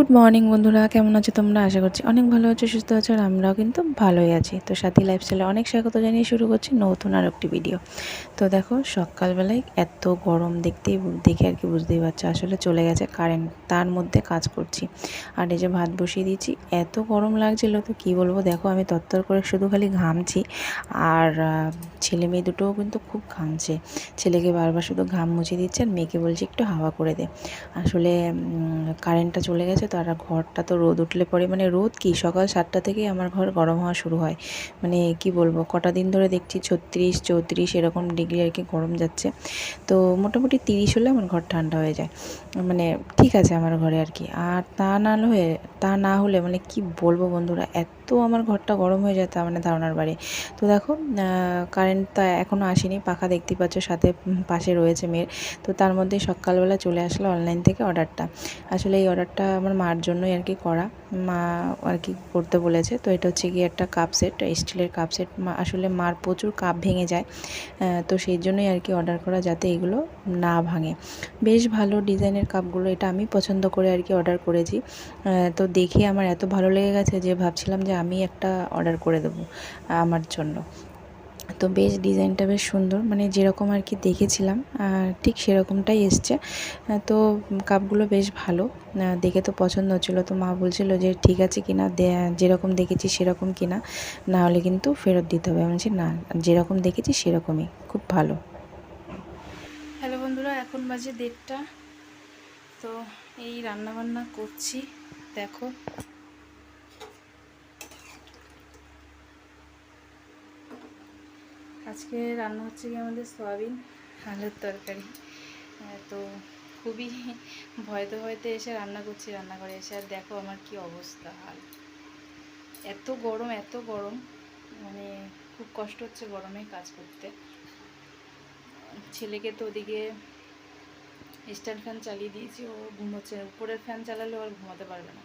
Good morning বন্ধুরা, কেমন আছো তোমরা? আশা করছি অনেক ভালো আছো, সুস্থ আছো, আর আমরাও কিন্তু ভালোই আছি। তো সাথী লাইফস্টাইলে অনেক স্বাগত জানিয়ে শুরু করছি নতুন আর একটি ভিডিও। তো দেখো সকালবেলায় এত গরম দেখে আর কি বুঝতেই পারছো, আসলে চলে গেছে কারেন্ট, তার মধ্যে কাজ করছি। আর এই যে ভাত বসিয়ে দিয়েছি, এত গরম লাগছিল তো কি বলবো। দেখো আমি তরতর করে শুধু খালি ঘামছি, আর ছেলে মেয়ে দুটোও কিন্তু খুব ঘামছে। ছেলেকে বারবার শুধু ঘাম মুছে দিচ্ছে, আর মেয়েকে বলছে একটু হাওয়া করে দে। আসলে কারেন্টটা চলে গেছে তো, আর ঘরটা তো রোদ উঠলে পরে, মানে রোদ কি, সকাল 7টা থেকেই আমার ঘর গরম হওয়া শুরু হয়। মানে কি বলবো, কটা দিন ধরে দেখছি 36 34 এরকম ডিগ্রি আর কি গরম যাচ্ছে। তো মোটামুটি 30 হলে আমার ঘর ঠান্ডা হয়ে যায়, মানে ঠিক আছে আমার ঘরে আর কি। আর তা না হলে মানে কি বলবো বন্ধুরা, এত আমার ঘরটা গরম হয়ে যায়, তা মানে ধারণার বাইরে। তো দেখো কারেন্টটা এখনও আসেনি, পাখা দেখতে পাচ্ছ সাথে পাশে রয়েছে মেয়ের। তো তার মধ্যে সকালবেলা চলে আসলো অনলাইন থেকে অর্ডারটা। আসলে এই অর্ডারটা আমার মার জন্যই আর কি করা, মা আর কি করতে বলেছে। তো এটা হচ্ছে গিয়ে একটা কাপ সেট, স্টিলের কাপ সেট। আসলে মার প্রচুর কাপ ভেঙে যায়, তো সেই জন্যই আর কি অর্ডার করা, যাতে এগুলো না ভাঙে। বেশ ভালো ডিজাইনের কাপগুলো, এটা আমি পছন্দ করে আর কি অর্ডার করেছি। তো দেখে আমার এত ভালো লেগে গেছে যে ভাবছিলাম যে আমি একটা অর্ডার করে দেবো আমার জন্য। তো বেশ ডিজাইনটা বেশ সুন্দর, মানে যেরকম আর কি দেখেছিলাম ঠিক সেরকমটাই এসছে। তো কাপগুলো বেশ ভালো, দেখে তো পছন্দ হচ্ছিলো। তো মা বলছিল যে ঠিক আছে কিনা, যেরকম দেখেছি সেরকম কিনা, না হলে কিন্তু ফেরত দিতে হবে। আমি বলছি না, যেরকম দেখেছি সেরকমই, খুব ভালো। হ্যালো বন্ধুরা, এখন বাজে 1:30। তো এই রান্নাবান্না করছি, দেখো। আজকে রান্না হচ্ছে কি আমাদের সয়াবিন আলুর তরকারি। তো খুবই ভয়তে ভয়তে এসে রান্না করছি রান্নাঘরে এসে, আর দেখো আমার কি অবস্থা হাল। এত গরম এত গরম, মানে খুব কষ্ট হচ্ছে গরমে কাজ করতে। ছেলেকে তো ওদিকে স্ট্যান্ড ফ্যান চালিয়ে দিয়েছি, ও ঘুমোচ্ছে। উপরের ফ্যান চালালে আর ঘুমাতে পারবে না,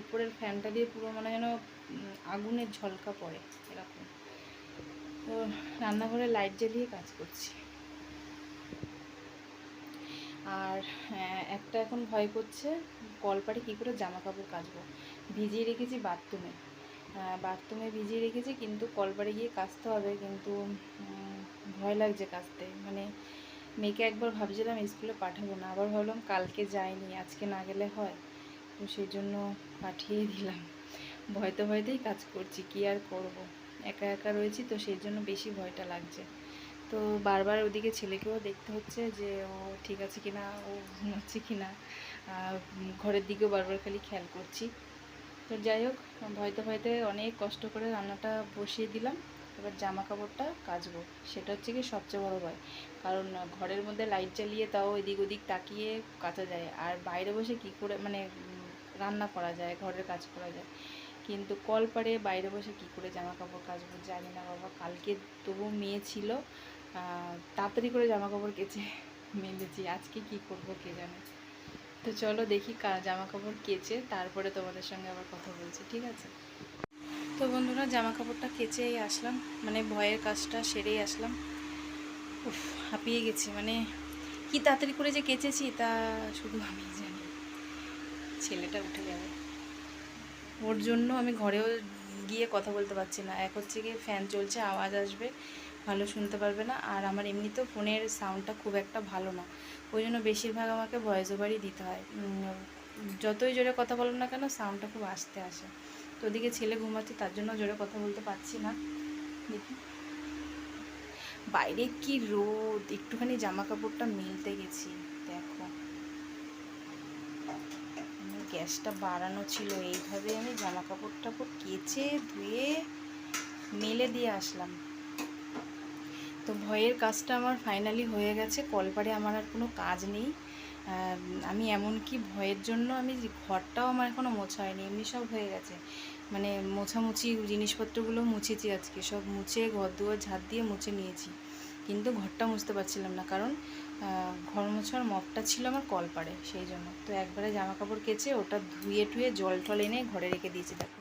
উপরের ফ্যানটা দিয়ে পুরো মানে যেন আগুনের ঝলকা পড়ে এরকম। তো রান্নাঘরে লাইট জ্বালিয়ে কাজ করছি। আর একটা এখন ভয় করছে, কলপারে কী করে জামা কাপড় কাচবো। ভিজিয়ে রেখেছি বাথরুমে ভিজিয়ে রেখেছি, কিন্তু কলপারে গিয়ে কাচতে হবে। কিন্তু ভয় লাগছে কাচতে, মানে মেয়েকে একবার ভাবছিলাম স্কুলে পাঠাবো না, আবার ভাবলাম কালকে যাইনি, আজকে না গেলে হয়। তো সেই জন্য পাঠিয়ে দিলাম। ভয়তে ভয়তেই কাজ করছি, কি আর করব, একা একা রয়েছি তো সেই জন্য বেশি ভয়টা লাগছে। তো বারবার ওদিকে ছেলেকেও দেখতে হচ্ছে যে ও ঠিক আছে কিনা, ও ঘুমাচ্ছে কিনা, ঘরের দিকেও বারবার খালি খেয়াল করছি। তো যাই হোক, ভয়তে ভয়তে অনেক কষ্ট করে রান্নাটা বসিয়ে দিলাম। এবার জামা কাপড়টা কাচবো, সেটা হচ্ছে কি সবচেয়ে বড় ভয়। কারণ ঘরের মধ্যে লাইট জ্বালিয়ে তাও এদিক ওদিক তাকিয়ে কাচা যায়, আর বাইরে বসে কি করে মানে রান্না করা যায়, ঘরের কাজ করা যায়। কিন্তু কল পাড়ে বাইরে বসে কি করে জামা কাপড় কাচবো জানি না বাবা। কালকে তবু মেয়ে ছিল, তাড়াতাড়ি করে জামা কাপড় কেচে মেলেছি, আজকে কি করব কে জানে। তো চলো দেখি জামা কাপড় কেচে তারপরে তোমাদের সঙ্গে আবার কথা বলছি, ঠিক আছে? তো বন্ধুরা, জামা কাপড়টা কেচেই আসলাম, মানে ভয়ের কাজটা সেরেই আসলাম। উফ, হাঁপিয়ে গেছি, মানে কি তাড়াতাড়ি করে যে কেচেছি তা শুধু আমি জানি। ছেলেটা উঠে যাবে, ওর জন্য আমি ঘরেও গিয়ে কথা বলতে পারছি না। এক হচ্ছে গিয়ে ফ্যান চলছে, আওয়াজ আসবে, ভালো শুনতে পারবে না। আর আমার এমনিতেও ফোনের সাউন্ডটা খুব একটা ভালো না, ওই জন্য বেশিরভাগ আমাকে ভয়েস ওভারই দিতে হয়। যতই জোরে কথা বলো না কেন, সাউন্ডটা খুব আস্তে আসে। তো ওদিকে ছেলে ঘুমাচ্ছে, তার জন্য জোরে কথা বলতে পারছি না। দেখি বাইরে কি রোদ, একটুখানি জামা কাপড়টা মেলতে গেছি, দেখো গ্যাসটা বাড়ানো ছিল, এইভাবে আমি জামা কাপড় টাপড় কেচে ধুয়ে মেলে দিয়ে আসলাম। তো ভয়ের কাজটা আমার ফাইনালি হয়ে গেছে, কলপারে আমার আর কোনো কাজ নেই। আমি এমনকি ভয়ের জন্য আমি ঘরটাও আমার এখনও মোছা হয়নি, এমনি সব হয়ে গেছে। মানে মোছামুছি জিনিসপত্রগুলো মুছেছি, আজকে সব মুছে ঘর দুয়ার ঝাড় দিয়ে মুছে নিয়েছি, কিন্তু ঘরটা মুছতে পারছিলাম না, কারণ ঘর মোছার মপটা ছিল আমার কলপারে, সেই জন্য। তো একবারে জামা কাপড় কেচে ওটা ধুয়ে টুয়ে জল টল এনে ঘরে রেখে দিয়েছি, দেখো।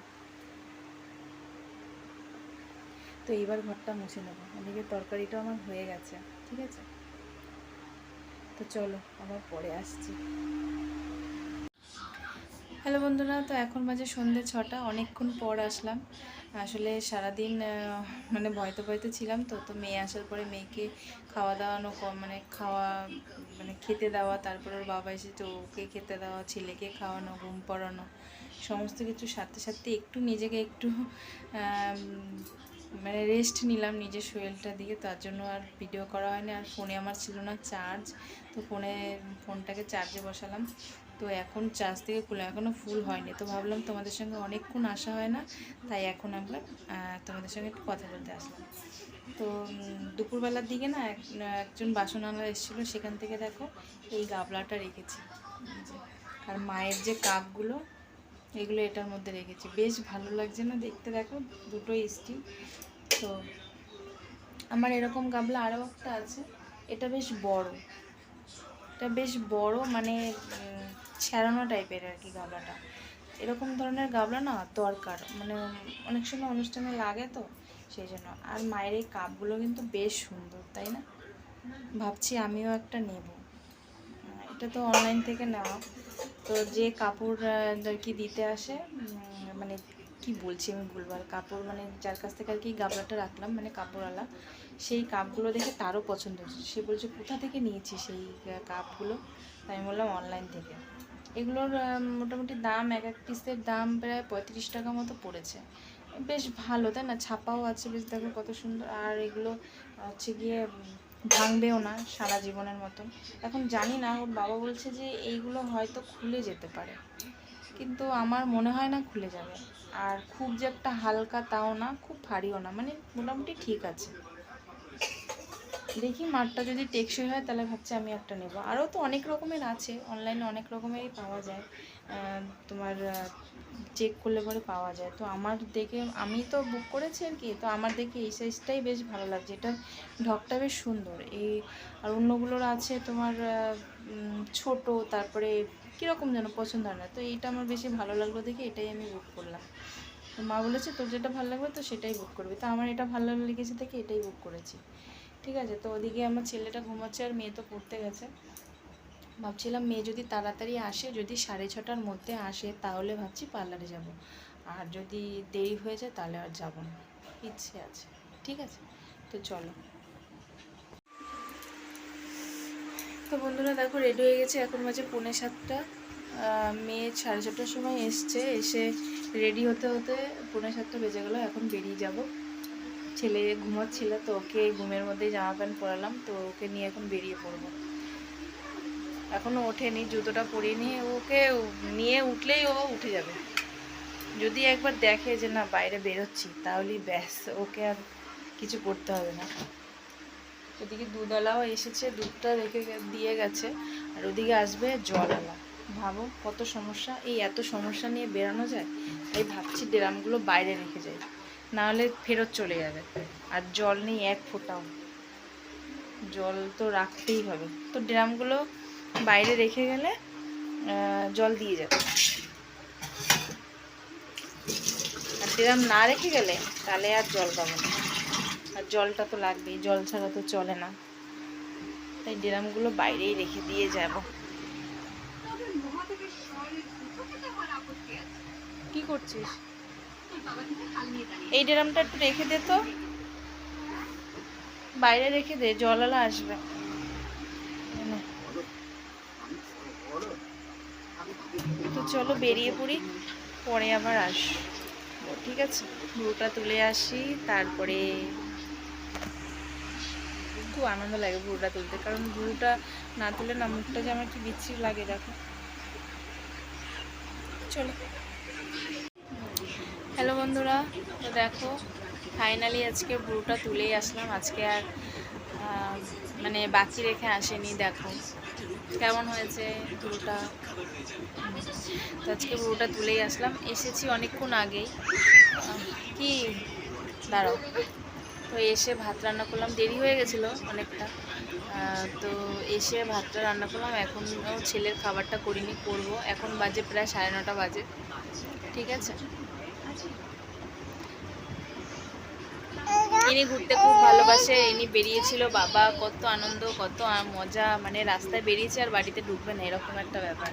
তো এইবার ঘরটা মুছে নেবো, এদিকে তরকারিটাও আমার হয়ে গেছে, ঠিক আছে? তো চলো আবার পরে আসছি। হ্যালো বন্ধুরা, তো এখন বাজে সন্ধ্যে 6টা। অনেকক্ষণ পর আসলাম। আসলে সারাদিন মানে ভয়তে ভয়তে ছিলাম। তো তো মেয়ে আসার পরে মেয়েকে খাওয়া দাওয়ানো মানে খাওয়া মানে খেতে দেওয়া, তারপর ওর বাবা এসে তো ওকে খেতে দেওয়া, ছেলেকে খাওয়ানো, ঘুম পড়ানো, সমস্ত কিছু সাথে সাথে একটু নিজেকে একটু মানে রেস্ট নিলাম নিজের শরীরটার দিকে। তার জন্য আর ভিডিও করা হয়নি। আর ফোনে আমার ছিল না চার্জ, তো ফোনটাকে চার্জে বসালাম। তো এখন চার্জ থেকে খুলে এখনও ফুল হয়নি। তো ভাবলাম তোমাদের সঙ্গে অনেকক্ষণ আসা হয় না, তাই এখন আমরা তোমাদের সঙ্গে একটু কথা বলতে আসলাম। তো দুপুরবেলার দিকে না একজন বাসনওয়ালা এসেছিলো, সেখান থেকে দেখো এই গাবলাটা রেখেছি। আর মায়ের যে কাপগুলো, এগুলো এটার মধ্যে রেখেছি। বেশ ভালো লাগছে না দেখতে? দেখো দুটোই স্টিল। তো আমার এরকম গাবলা আরও একটা আছে, এটা বেশ বড়। এটা বেশ বড় মানে ছ্যারানো টাইপের আর কি গাবলাটা। এরকম ধরনের গাবলা না দরকার, মানে অনেক সময় অনুষ্ঠানে লাগে, তো সেই জন্য। আর মায়ের এই কাপগুলো কিন্তু বেশ সুন্দর, তাই না? ভাবছি আমিও একটা নেব। এটা তো অনলাইন থেকে নেওয়া। তো যে কাপড় আর কি দিতে আসে, মানে কি বলছি আমি ভুলবার, কাপড় মানে যার কাছ থেকে আর কি গাবলাটা রাখলাম, মানে কাপড়ওয়ালা, সেই কাপগুলো দেখে তারও পছন্দ হচ্ছে। সে বলছে কোথা থেকে নিয়েছি সেই কাপগুলো। আমি বললাম অনলাইন থেকে। এগুলোর মোটামুটি দাম, এক এক পিসের দাম প্রায় 35 টাকা মতো পড়েছে। বেশ ভালো, তাই না? ছাপাও আছে বেশ, দেখো কত সুন্দর। আর এগুলো হচ্ছে গিয়ে ভাঙবেও না সারা জীবনের মতন। এখন জানি না, ওর বাবা বলছে যে এইগুলো হয়তো খুলে যেতে পারে, কিন্তু আমার মনে হয় না খুলে যাবে। আর খুব যে একটা হালকা তাও না, খুব ভারীও না, মানে মোটামুটি ঠিক আছে। দেখি মারটা যদি টেকসই হয় তাহলে ভাবছি আমি একটা নেব। আরও তো অনেক রকমের আছে, অনলাইনে অনেক রকমেরই পাওয়া যায়, তোমার চেক করলে পরে পাওয়া যায়। তো আমার দেখে, আমি তো বুক করেছি আর কি, তো আমার দেখে এই সাইজটাই বেশ ভালো লাগছে। এটার ঢকটা বেশ সুন্দর। এই আর অন্যগুলোর আছে তোমার ছোট, তারপরে কীরকম যেন পছন্দ হয় না। তো এইটা আমার বেশি ভালো লাগলো দেখে এটাই আমি বুক করলাম। তো মা বলেছে তোর যেটা ভালো লাগবে তো সেটাই বুক করবি। তো আমার এটা ভালো লেগেছে দেখে এটাই বুক করেছি। ঠিক আছে। তো ওদিকে আমার ছেলেটা ঘুমাচ্ছে আর মেয়ে তো পড়তে গেছে। ভাবছিলাম মেয়ে যদি তাড়াতাড়ি আসে, যদি 6:30টার মধ্যে আসে, তাহলে ভাবছি পার্লারে যাব। আর যদি দেরি হয়ে যায় তাহলে আর যাব না, ইচ্ছে আছে। ঠিক আছে, তো চলো। তো বন্ধুরা দেখো রেডি হয়ে গেছে, এখন বাজে 6:45। মেয়ে 6:30টার সময় এসে রেডি হতে হতে 6:45 বেজে গেলো। এখন বেরিয়ে যাব। ছেলে ঘুমাচ্ছিল, তো ওকে ঘুমের মধ্যেই জামা প্যান্ট পরালাম, তো ওকে নিয়ে এখন বেরিয়ে পড়বো। এখনও ওঠেনি, জুতোটা পরিয়ে নিয়ে ওকে নিয়ে উঠলেই ও উঠে যাবে। যদি একবার দেখে যে না বাইরে বেরোচ্ছি, তাহলেই ব্যাস, ওকে আর কিছু করতে হবে না। ওদিকে দুধওয়ালাও এসেছে, দুধটা রেখে দিয়ে গেছে। আর ওদিকে আসবে জলওয়ালা। ভাবো কত সমস্যা, এই এত সমস্যা নিয়ে বেরানো যায়। তাই ভাবছি ড্রামগুলো বাইরে রেখে যাই, নাহলে ফেরত চলে যাবে। আর জল নেই এক ফোঁটাও, জল তো রাখতেই হবে। তো ড্রামগুলো বাইরে রেখে গেলে জল দিয়ে যাবে। আর ড্রাম না রেখে গেলে তাহলে আর জল পাবো না। আর জলটা তো লাগবেই, জল ছাড়া তো চলে না। তাই ড্রামগুলো বাইরেই রেখে দিয়ে যাব। কি করছিস? এই ড্রামটা একটু রেখে দে তো, বাইরে রেখে দে, জলওয়ালা আসবে। তো চলো বেরিয়ে পড়ি, পরে আবার আসবো। ঠিক আছে, ভুরুটা তুলে আসি, তারপরে খুব আনন্দ লাগে ভুরুটা তুলতে, কারণ ভুরুটা না তুলে না মুখটা যে আমার কি বিচ্ছিরি লাগে। দেখো, চলো। হ্যালো বন্ধুরা, তো দেখো ফাইনালি আজকে ভুরুটা তুলেই আসলাম। আজকে আর মানে বাকি রেখে আসেনি। দেখো কেমন হয়েছে ভুরুটা। তো আজকে ভুরুটা তুলেই আসলাম। এসেছি অনেকক্ষণ আগেই। কি দাঁড়াও, তো এসে ভাত রান্না করলাম, দেরি হয়ে গেছিলো অনেকটা। তো এসে ভাতটা রান্না করলাম। এখনও ছেলের খাবারটা করিনি, করবো। এখন বাজে প্রায় 9:30 বাজে। ঠিক আছে। ইনি ঘুরতে খুব ভালোবাসে, ইনি বেরিয়েছিল, বাবা কত আনন্দ, কত মজা, মানে রাস্তায় বেরিয়েছে আর বাড়িতে ঢুকবে না, এরকম একটা ব্যাপার।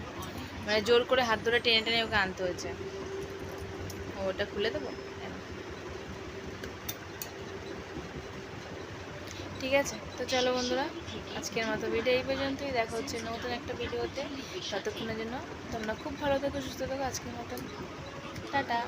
মানে জোর করে হাত ধরে টেনে টেনে ওকে আনতে হয়েছে। ওটা খুলে দেবো, ঠিক আছে। তো চলো বন্ধুরা, আজকের মতো ভিডিও এই পর্যন্তই। দেখা হচ্ছে নতুন একটা ভিডিওতে। ততক্ষণের জন্য তোমরা খুব ভালো থেকো, সুস্থ থেকো। আজকের মতন টাটা।